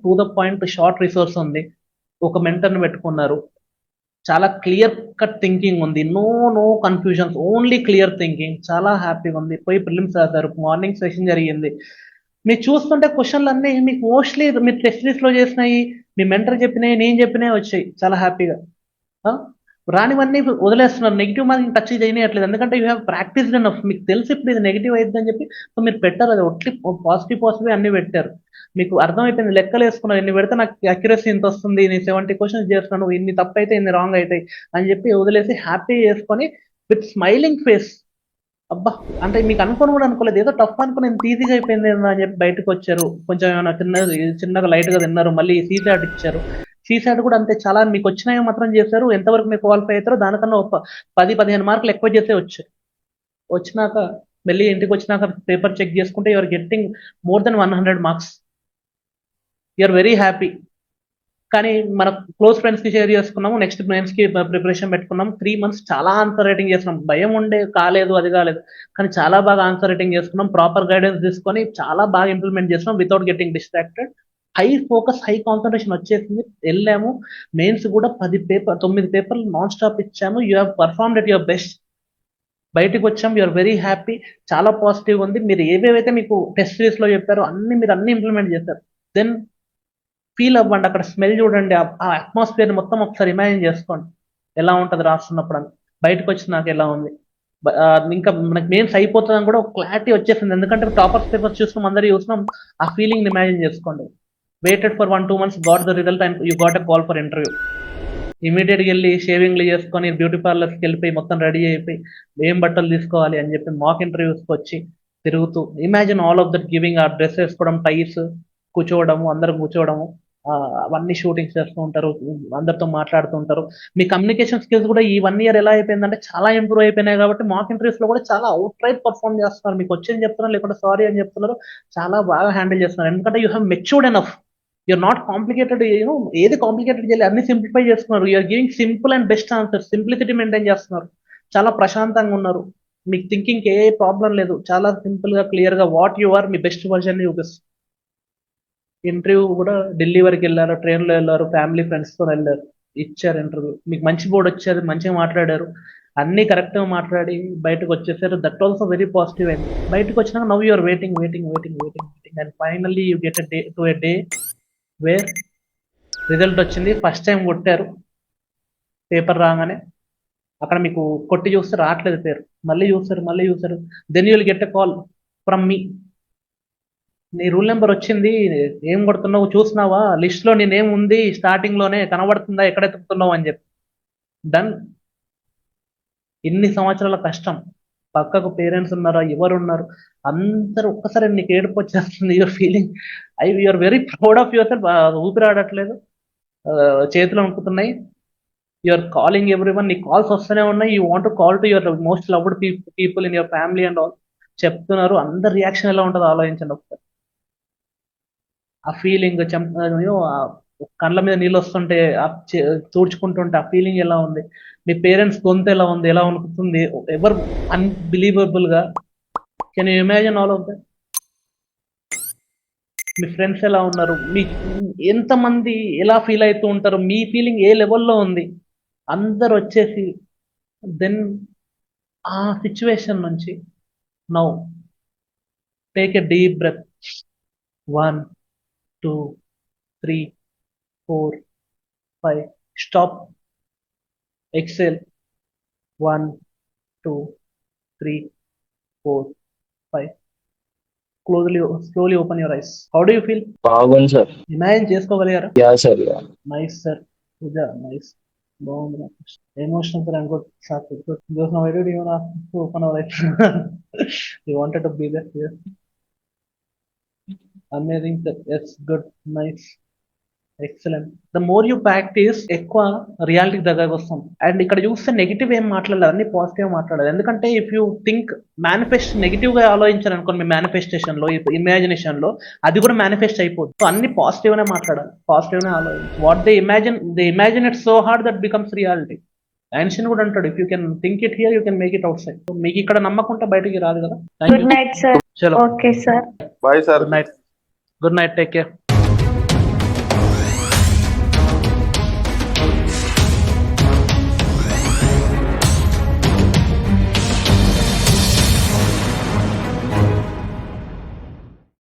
to the point short resource ఉంది. ఒక మెంటర్ని పెట్టుకున్నారు, చాలా క్లియర్ కట్ థింకింగ్ ఉంది, no confusions, only clear thinking. చాలా హ్యాపీగా ఉంది. పోయి ప్రిలిమ్స్ రాశారు, మార్నింగ్ సెషన్ జరిగింది. మీరు చూస్తుంటే క్వశ్చన్లు అన్నీ మీకు మోస్ట్లీ మీరు టెస్ట్ సిరీస్లో చేసినాయి, మీ మెంటర్ చెప్పినాయి, నేను చెప్పినాయి వచ్చాయి చాలా హ్యాపీగా. రానివన్నీ వదిలేస్తున్నారు, నెగిటివ్ మార్కింగ్ టచ్ చేయట్లేదు. ఎందుకంటే యూ హ్యావ్ ప్రాక్టీస్డ్ ఎనఫ్, మీకు తెలిసి ఇప్పుడు ఇది నెగిటివ్ అయిద్దని చెప్పి సో మీరు పెట్టారు, అది ఒట్టి పాజిటివ్ అన్ని పెట్టారు. మీకు అర్థమైపోయింది, లెక్కలు వేసుకున్నారు, ఇన్ని పెడితే నాకు అక్యురసీ ఇంత వస్తుంది, నేను 70 క్వశ్చన్స్ చేస్తున్నాను, ఇన్ని తప్పు అయితే ఇన్ని రాంగ్ అవుతాయి అని చెప్పి వదిలేసి హ్యాపీ చేసుకొని విత్ స్మైలింగ్ ఫేస్, అబ్బా అంటే మీకు అనుకోని కూడా అనుకోలేదు, ఏదో టఫ్ అనుకుని ఇంత ఈజీగా అయిపోయింది అని చెప్పి బయటకు వచ్చారు. కొంచెం ఏమైనా చిన్నగా లైట్ గా తిన్నారు, మళ్ళీ సీసాట్ ఇచ్చారు. సీసాట్ కూడా అంతే, చాలా మీకు వచ్చినాయో మాత్రం చేశారు. ఎంతవరకు మీరు క్వాలిఫై అవుతారో దానికన్నా 10-15 మార్కులు ఎక్కువ చేసే వచ్చారు. వచ్చినాక మళ్ళీ ఇంటికి వచ్చినాక పేపర్ చెక్ చేసుకుంటే యూఆర్ గెట్టింగ్ మోర్ దెన్ 100 మార్క్స్. You're very happy. కానీ మన క్లోజ్ ఫ్రెండ్స్ కి షేర్ చేసుకున్నాము, నెక్స్ట్ మెయిన్స్ కి ప్రిపరేషన్ పెట్టుకున్నాం. 3 months చాలా ఆన్సర్ రైటింగ్ చేస్తున్నాం, భయం ఉండే కాలేదు అది కాలేదు, కానీ చాలా బాగా ఆన్సర్ రైటింగ్ చేసుకున్నాం. ప్రాపర్ గైడెన్స్ తీసుకొని చాలా బాగా ఇంప్లిమెంట్ చేస్తున్నాం without getting distracted. High focus, high concentration వచ్చేసింది. వెళ్ళాము, మెయిన్స్ కూడా 9 పేపర్లు నాన్ స్టాప్ ఇచ్చాము. You have performed at your best. బయటకు వచ్చాం, యూఆర్ వెరీ హ్యాపీ, చాలా పాజిటివ్ ఉంది. మీరు ఏవేవైతే మీకు టెస్ట్ సిరీస్ లో చెప్పారో మీరు అన్ని ఇంప్లిమెంట్ చేశారు. దెన్ ఫీల్ అవ్వండి, అక్కడ స్మెల్ చూడండి, ఆ అట్మాస్ఫియర్ మొత్తం ఒకసారి ఇమాజిన్ చేసుకోండి ఎలా ఉంటుంది రాస్తున్నప్పుడు అని. బయటకు వచ్చి నాకు ఎలా ఉంది, ఇంకా మనకి మెయిన్స్ అయిపోతుందని కూడా ఒక క్లారిటీ వచ్చేసింది. ఎందుకంటే టాపర్స్ పేపర్స్ చూసినాం, అందరూ చూసినాం, ఆ ఫీలింగ్ ఇమాజిన్ చేసుకోండి. Waited for 1-2 months, got the result and you got a call for interview. ఇమీడియట్గా వెళ్ళి షేవింగ్లు చేసుకొని బ్యూటీ పార్లర్స్కి వెళ్ళిపోయి మొత్తం రెడీ అయిపోయి ఏం బట్టలు తీసుకోవాలి అని చెప్పి మాక్ ఇంటర్వ్యూస్కి వచ్చి తిరుగుతూ, imagine all of that, giving ఆ డ్రెస్ వేసుకోవడం, టైస్, కూర్చోవడము, అందరం కూర్చోవడము, అవన్నీ షూటింగ్స్ చేస్తూ ఉంటారు, అందరితో మాట్లాడుతూ ఉంటారు. మీ కమ్యూనికేషన్ స్కిల్స్ కూడా ఈ 1 year ఎలా అయిపోయిందంటే చాలా ఇంప్రూవ్ అయిపోయినాయి. కాబట్టి మాక్ ఇంటర్వ్యూస్ లో కూడా చాలా అవుట్ రైట్ పర్ఫార్మ్ చేస్తున్నారు. మీకు వచ్చింది చెప్తున్నారు, లేకుంటే సారీ అని చెప్తున్నారు, చాలా బాగా హ్యాండిల్ చేస్తున్నారు. ఎందుకంటే you have matured enough, you're not complicated, ఏది కాంప్లికేటెడ్ చేయాలి అన్ని సింప్లిఫై చేస్తున్నారు. You're giving simple and best answer, simplicity maintain చేస్తున్నారు, చాలా ప్రశాంతంగా ఉన్నారు. మీకు థింకింగ్ ఏ ప్రాబ్లం లేదు, చాలా సింపుల్ గా క్లియర్ గా వాట్ యు ఆర్, మీ బెస్ట్ వర్జన్ ని చూపిస్తారు. ఇంటర్వ్యూ కూడా ఢిల్లీ వరకు వెళ్ళారు, ట్రైన్ లో వెళ్ళారు, ఫ్యామిలీ ఫ్రెండ్స్ తో వెళ్ళారు, ఇచ్చారు ఇంటర్వ్యూ. మీకు మంచి బోర్డు వచ్చారు, మంచిగా మాట్లాడారు, అన్ని కరెక్ట్ గా మాట్లాడి బయటకు వచ్చేసారు. దట్ ఆల్సో వెరీ పాజిటివ్ అయింది. బయటకు వచ్చినాక now you're waiting and finally you get a day where result వచ్చింది. ఫస్ట్ టైం కొట్టారు పేపర్ రాగానే, అక్కడ మీకు కొట్టి చూస్తే రావట్లేదు పేరు, మళ్ళీ చూస్తారు, then you will get a call from me. నీ రూల్ నెంబర్ వచ్చింది, ఏం కొడుతున్నావు చూసినావా, లిస్ట్ లో నీ నేమ్ ఉంది, స్టార్టింగ్ లోనే కనబడుతుందా, ఎక్కడ ఎత్తుకుతున్నావు అని చెప్పి. డన్. ఇన్ని సంవత్సరాల కష్టం, పక్కకు పేరెంట్స్ ఉన్నారా, ఎవరు ఉన్నారు, అందరూ ఒక్కసారి నీకు ఏడుపు వచ్చేస్తుంది. Your feeling, you're very proud of yourself. ఊపిరి ఆడట్లేదు, చేతులు అనుకుతున్నాయి. యూఆర్ కాలింగ్ ఎవ్రీ వన్, నీ కాల్స్ వస్తూనే ఉన్నాయి. You want to call to your most loved people in your family and all. చెప్తున్నారు, అందరి రియాక్షన్ ఎలా ఉంటుందో ఆలోచించండి ఒకసారి. ఆ ఫీలింగ్, కళ్ళ మీద నీళ్ళు వస్తుంటే, తుడుచుకుంటుంటే ఆ ఫీలింగ్ ఎలా ఉంది, మీ పేరెంట్స్ గొంతు ఎలా ఉంది, ఎలా వణుకుతుంది, ఎవరు అన్బిలీవబుల్ గా. Can you imagine all of that? Me friends ఎలా ఉన్నారు, మీ ఎంతమంది ఎలా ఫీల్ అవుతూ ఉంటారు, మీ ఫీలింగ్ ఏ లెవెల్లో ఉంది, అందరు వచ్చేసి. దెన్ ఆ సిచ్యువేషన్ నుంచి now take a deep breath. 1, 2, 3, 4, 5. Stop. Exhale. 1, 2, 3, 4, 5. Slowly open your eyes. How do you feel? బాగుంది సార్. Imagine చేసుకోగలిగారా? Yeah sir. యా. Nice sir. Puja, nice. బాగుంది. Emotional sir, I'm good. Good. Just now, why did you even ask to open our eyes? You wanted to be there. Yes. Amazing sir. Yes, good. Nice. Excellent. The more you practice, ఎక్కువ రియాలిటీకి దగ్గరకు వస్తాం. And ఇక్కడ చూస్తే negative ఏం మాట్లాడలేదు, అన్ని positive మాట్లాడలేదు. ఎందుకంటే ఇఫ్ యూ థింక్ నెగిటివ్ గా ఆలోచించారు అనుకోండి, మీ మేనిఫెస్టేషన్ లో, ఇమాజినేషన్ లో, అది కూడా మేనిఫెస్ట్ అయిపోతుంది. సో అన్ని పాజిటివ్ నే మాట్లాడాలి, పాజిటివ్ నే ఆలోచించి. What they imagine it so hard that becomes reality. Einstein కూడా అంటాడు, if you can think it here, you can make it outside. మీకు ఇక్కడ నమ్మకుంటే బయటికి రాదు కదా. Good night sir. చలో, okay sir. Bye sir. Good night, take care.